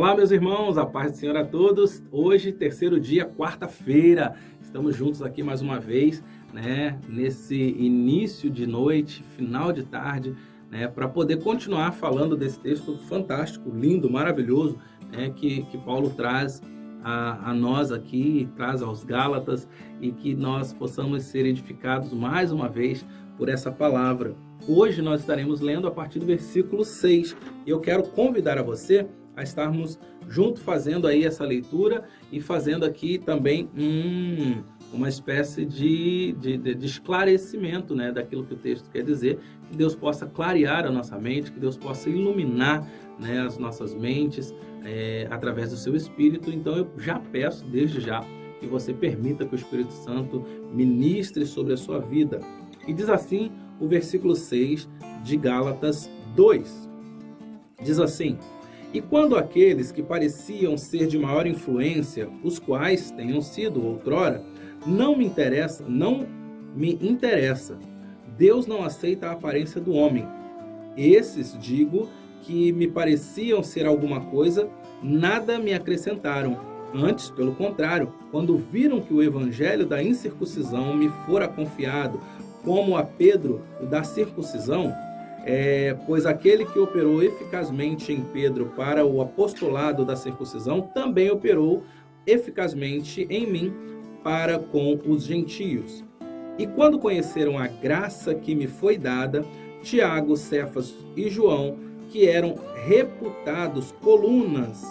Olá, meus irmãos, a paz do Senhor a todos. Hoje, terceiro dia, quarta-feira, estamos juntos aqui mais uma vez, nesse início de noite, final de tarde, para poder continuar falando desse texto fantástico, lindo, maravilhoso, que Paulo traz a nós aqui, traz aos Gálatas, e que nós possamos ser edificados mais uma vez por essa palavra. Hoje nós estaremos lendo a partir do versículo 6, e eu quero convidar a você a estarmos juntos fazendo aí essa leitura e fazendo aqui também uma espécie de esclarecimento, daquilo que o texto quer dizer, que Deus possa clarear a nossa mente, que Deus possa iluminar, as nossas mentes através do seu Espírito. Então eu já peço, desde já, que você permita que o Espírito Santo ministre sobre a sua vida. E diz assim o versículo 6 de Gálatas 2. Diz assim: "E quando aqueles que pareciam ser de maior influência, os quais tenham sido outrora, não me interessa, Deus não aceita a aparência do homem. Esses, digo, que me pareciam ser alguma coisa, nada me acrescentaram. Antes, pelo contrário, quando viram que o evangelho da incircuncisão me fora confiado, como a Pedro o da circuncisão, pois aquele que operou eficazmente em Pedro para o apostolado da circuncisão, também operou eficazmente em mim para com os gentios. E quando conheceram a graça que me foi dada, Tiago, Cefas e João, que eram reputados colunas,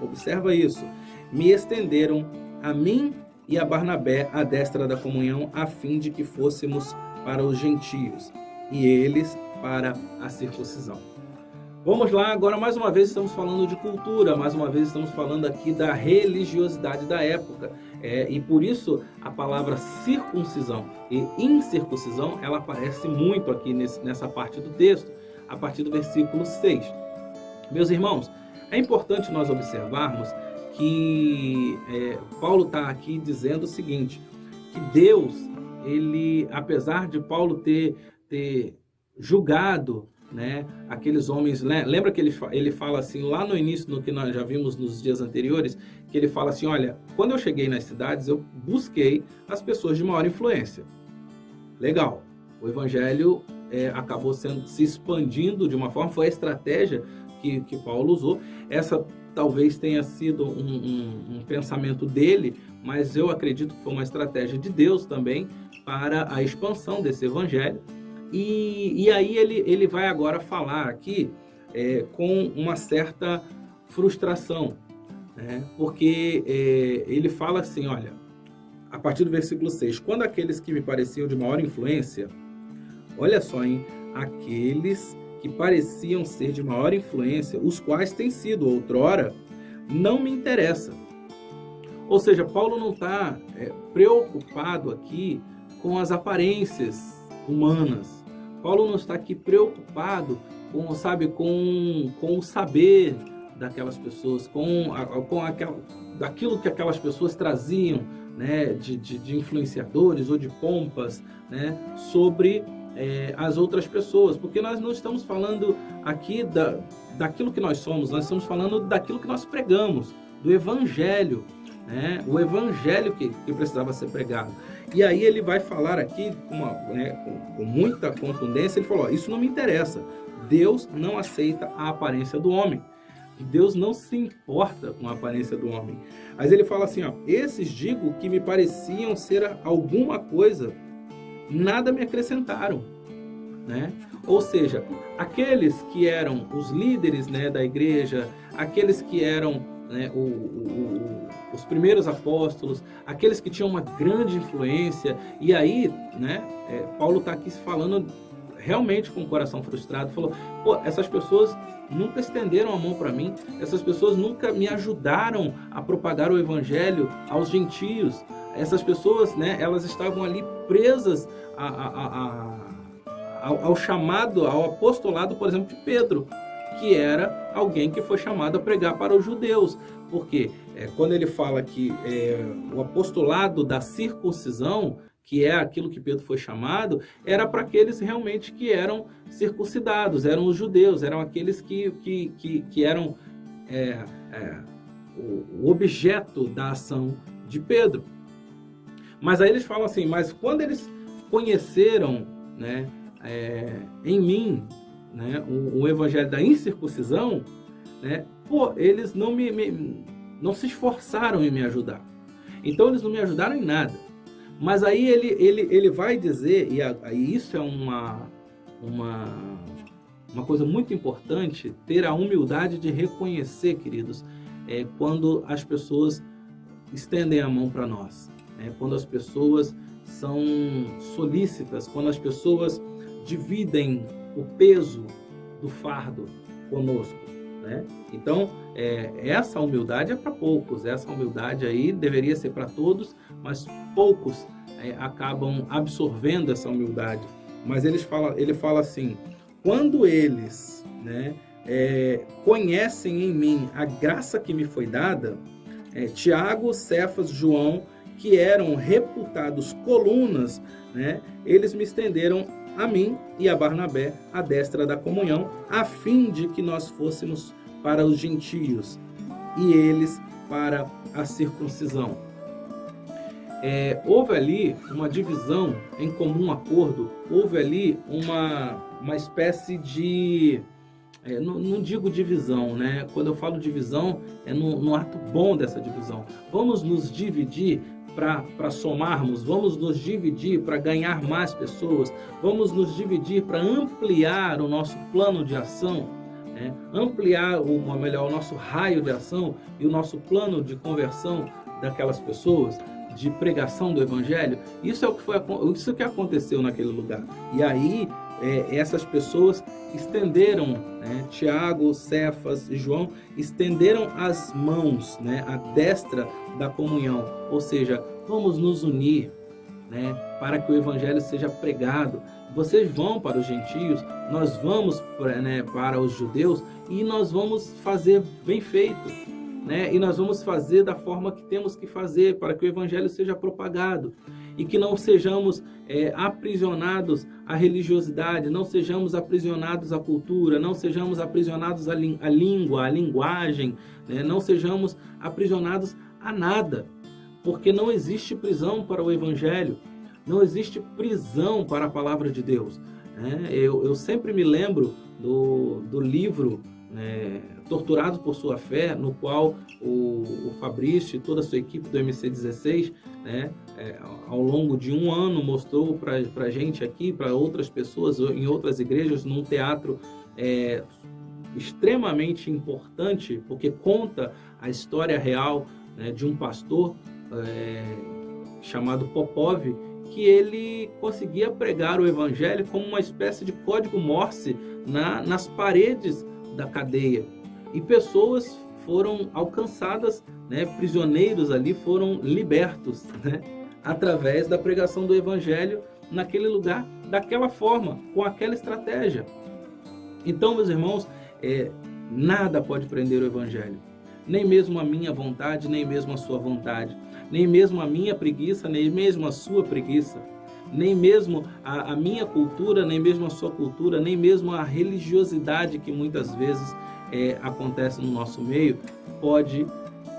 observa isso, me estenderam a mim e a Barnabé a destra da comunhão, a fim de que fôssemos para os gentios, e eles para a circuncisão." Vamos lá, agora mais uma vez estamos falando de cultura, mais uma vez estamos falando aqui da religiosidade da época, e por isso a palavra circuncisão e incircuncisão, ela aparece muito aqui nessa parte do texto, a partir do versículo 6. Meus irmãos, é importante nós observarmos que Paulo está aqui dizendo o seguinte, que Deus, ele, apesar de Paulo ter julgado, aqueles homens, lembra que ele fala assim, lá no início, no que nós já vimos nos dias anteriores, que ele fala assim, olha, quando eu cheguei nas cidades, eu busquei as pessoas de maior influência. Legal, o evangelho acabou se expandindo de uma forma, foi a estratégia que Paulo usou. Essa talvez tenha sido um pensamento dele, mas eu acredito que foi uma estratégia de Deus também para a expansão desse evangelho. E aí ele vai agora falar aqui com uma certa frustração, porque ele fala assim, olha, a partir do versículo 6, quando aqueles que me pareciam de maior influência, olha só, hein, aqueles que pareciam ser de maior influência, os quais têm sido outrora, não me interessa. Ou seja, Paulo não está preocupado aqui com as aparências humanas. Paulo não está aqui preocupado com o saber daquelas pessoas, daquilo que aquelas pessoas traziam, de influenciadores ou de pompas, sobre as outras pessoas, porque nós não estamos falando aqui daquilo que nós somos, nós estamos falando daquilo que nós pregamos, do evangelho, o evangelho que precisava ser pregado. E aí ele vai falar aqui com muita contundência, ele falou, isso não me interessa, Deus não aceita a aparência do homem, Deus não se importa com a aparência do homem. Mas ele fala assim, esses digo que me pareciam ser alguma coisa, nada me acrescentaram, Ou seja, aqueles que eram os líderes, da igreja, aqueles que eram os primeiros apóstolos, aqueles que tinham uma grande influência, e aí, Paulo está aqui falando realmente com o coração frustrado, falou, essas pessoas nunca estenderam a mão para mim, essas pessoas nunca me ajudaram a propagar o evangelho aos gentios, essas pessoas, elas estavam ali presas ao chamado, ao apostolado, por exemplo, de Pedro, que era alguém que foi chamado a pregar para os judeus. Porque quando ele fala que o apostolado da circuncisão, que é aquilo que Pedro foi chamado, era para aqueles realmente que eram circuncidados, eram os judeus, eram aqueles que eram o objeto da ação de Pedro. Mas aí eles falam assim, mas quando eles conheceram, né, em mim, né, o evangelho da incircuncisão, né, eles não se esforçaram em me ajudar. Então eles não me ajudaram em nada. Mas aí ele vai dizer, e aí isso é uma coisa muito importante, ter a humildade de reconhecer, queridos, quando as pessoas estendem a mão para nós, quando as pessoas são solícitas, quando as pessoas dividem o peso do fardo conosco, né? Então, essa humildade é para poucos, essa humildade aí deveria ser para todos, mas poucos acabam absorvendo essa humildade. Mas ele fala assim, quando eles, né, conhecem em mim a graça que me foi dada, Tiago, Cefas, João, que eram reputados colunas, né, eles me estenderam a mim e a Barnabé a destra da comunhão, a fim de que nós fôssemos para os gentios e eles para a circuncisão. Houve ali uma divisão em comum acordo, houve ali uma espécie de... não digo divisão, né? Quando eu falo divisão, é no ato bom dessa divisão. Vamos nos dividir para somarmos, vamos nos dividir para ganhar mais pessoas, vamos nos dividir para ampliar o nosso plano de ação, né? Ampliar o nosso raio de ação e o nosso plano de conversão daquelas pessoas, de pregação do evangelho. Isso que aconteceu naquele lugar. E aí essas pessoas estenderam, né, Tiago, Cefas e João estenderam as mãos, né, à destra da comunhão, ou seja, vamos nos unir, né, para que o evangelho seja pregado. Vocês vão para os gentios, nós vamos para os judeus e nós vamos fazer bem feito, né? E nós vamos fazer da forma que temos que fazer para que o evangelho seja propagado e que não sejamos aprisionados à religiosidade, não sejamos aprisionados à cultura, não sejamos aprisionados à língua, à linguagem, né? Não sejamos aprisionados a nada, porque não existe prisão para o evangelho, não existe prisão para a palavra de Deus, né? Eu sempre me lembro do livro, né, Torturados por Sua Fé, no qual o Fabrício e toda a sua equipe do MC16, né, ao longo de um ano mostrou para a gente aqui, para outras pessoas em outras igrejas, num teatro extremamente importante, porque conta a história real, né, de um pastor chamado Popov, que ele conseguia pregar o evangelho como uma espécie de código Morse nas paredes da cadeia. E pessoas foram alcançadas, né, prisioneiros ali foram libertos, né, através da pregação do evangelho naquele lugar, daquela forma, com aquela estratégia. Então, meus irmãos, nada pode prender o evangelho. Nem mesmo a minha vontade, nem mesmo a sua vontade. Nem mesmo a minha preguiça, nem mesmo a sua preguiça. Nem mesmo a minha cultura, nem mesmo a sua cultura, nem mesmo a religiosidade que muitas vezes acontece no nosso meio, pode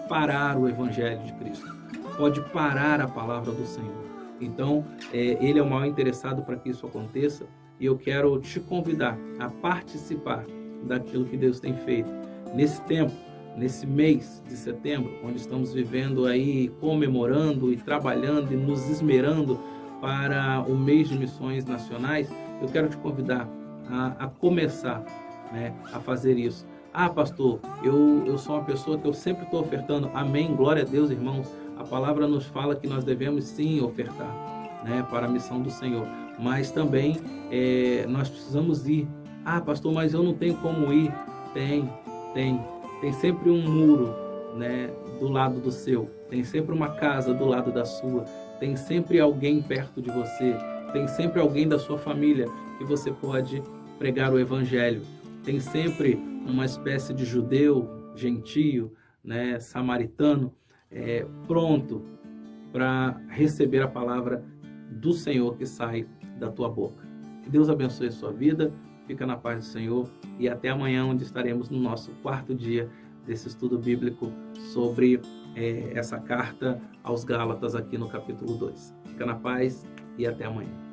parar o evangelho de Cristo. Pode parar a palavra do Senhor. Então, Ele é o maior interessado para que isso aconteça. E eu quero te convidar a participar daquilo que Deus tem feito nesse tempo, nesse mês de setembro, onde estamos vivendo aí, comemorando e trabalhando e nos esmerando para o mês de missões nacionais. Eu quero te convidar a começar, né, a fazer isso. Ah, pastor, eu sou uma pessoa que eu sempre estou ofertando. Amém, glória a Deus, irmãos. A palavra nos fala que nós devemos sim ofertar, né, para a missão do Senhor. Mas também nós precisamos ir. Ah, pastor, mas eu não tenho como ir. Tem sempre um muro, né, do lado do seu. Tem sempre uma casa do lado da sua. Tem sempre alguém perto de você. Tem sempre alguém da sua família que você pode pregar o evangelho. Tem sempre uma espécie de judeu, gentio, né, samaritano, pronto para receber a palavra do Senhor que sai da tua boca. Que Deus abençoe a sua vida, fica na paz do Senhor e até amanhã, onde estaremos no nosso quarto dia desse estudo bíblico sobre essa carta aos Gálatas aqui no capítulo 2. Fica na paz e até amanhã.